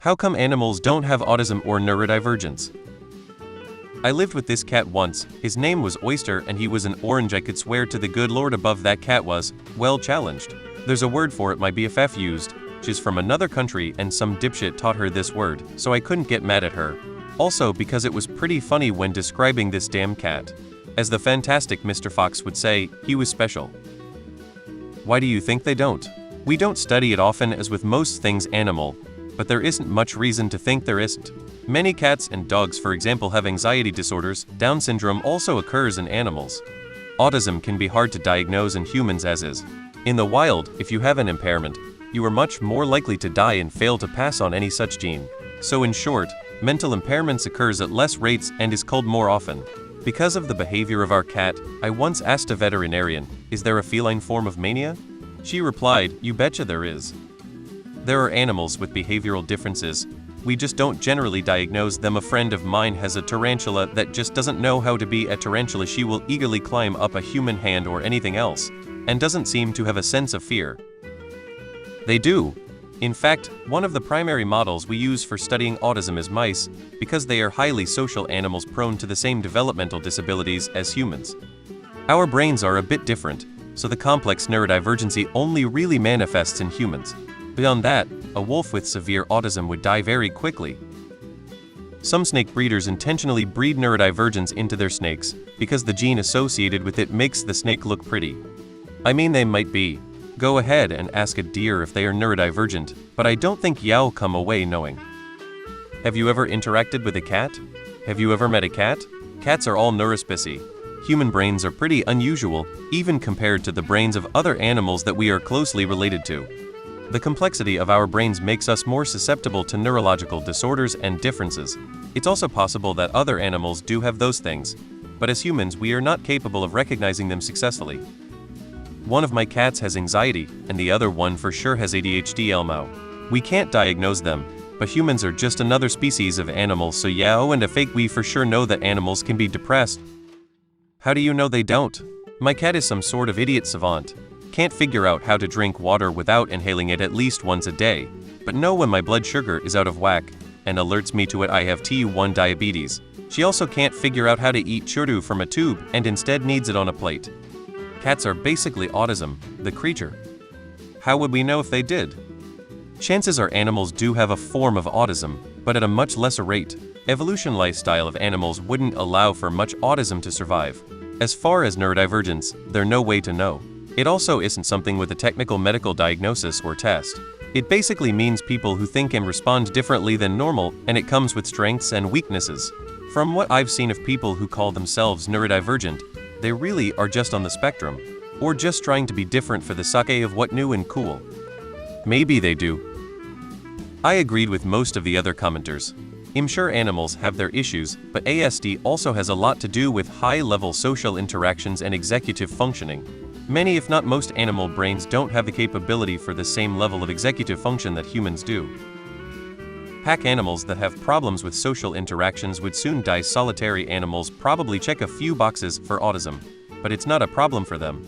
How come animals don't have autism or neurodivergence? I lived with this cat once. His name was Oyster and he was an orange. I could swear to the good Lord above that cat was, well, challenged. There's a word for it my BFF used. She's from another country and some dipshit taught her this word, so I couldn't get mad at her. Also because it was pretty funny when describing this damn cat. As the fantastic Mr. Fox would say, he was special. Why do you think they don't? We don't study it often as with most things animal, but there isn't much reason to think there isn't. Many cats and dogs, for example, have anxiety disorders. Down syndrome also occurs in animals. Autism can be hard to diagnose in humans as is. In the wild, if you have an impairment, you are much more likely to die and fail to pass on any such gene. So in short, mental impairments occurs at less rates and is culled more often. Because of the behavior of our cat, I once asked a veterinarian, is there a feline form of mania? She replied, you betcha there is. There are animals with behavioral differences. We just don't generally diagnose them. A friend of mine has a tarantula that just doesn't know how to be a tarantula. She will eagerly climb up a human hand or anything else, and doesn't seem to have a sense of fear. They do. In fact, one of the primary models we use for studying autism is mice, because they are highly social animals prone to the same developmental disabilities as humans. Our brains are a bit different, so the complex neurodivergency only really manifests in humans. Beyond that, a wolf with severe autism would die very quickly. Some snake breeders intentionally breed neurodivergence into their snakes because the gene associated with it makes the snake look pretty. I mean, they might be. Go ahead and ask a deer if they are neurodivergent, but I don't think you'll come away knowing. Have you ever interacted with a cat? Have you ever met a cat? Cats are all neurospicy. Human brains are pretty unusual, even compared to the brains of other animals that we are closely related to. The complexity of our brains makes us more susceptible to neurological disorders and differences. It's also possible that other animals do have those things, but as humans we are not capable of recognizing them successfully. One of my cats has anxiety, and the other one for sure has ADHD. Elmo. We can't diagnose them, but humans are just another species of animals, so yeah, oh, and a fake we for sure know that animals can be depressed. How do you know they don't? My cat is some sort of idiot savant. Can't figure out how to drink water without inhaling it at least once a day, but know when my blood sugar is out of whack, and alerts me to it. I have type 1 diabetes. She also can't figure out how to eat churru from a tube and instead needs it on a plate. Cats are basically autism, the creature. How would we know if they did? Chances are animals do have a form of autism, but at a much lesser rate. Evolution lifestyle of animals wouldn't allow for much autism to survive. As far as neurodivergence, there's no way to know. It also isn't something with a technical medical diagnosis or test. It basically means people who think and respond differently than normal, and it comes with strengths and weaknesses. From what I've seen of people who call themselves neurodivergent, they really are just on the spectrum, or just trying to be different for the sake of what new and cool. Maybe they do. I agreed with most of the other commenters. I'm sure animals have their issues, but ASD also has a lot to do with high-level social interactions and executive functioning. Many, if not most, animal brains don't have the capability for the same level of executive function that humans do. Pack animals that have problems with social interactions would soon die. Solitary animals probably check a few boxes for autism, but it's not a problem for them.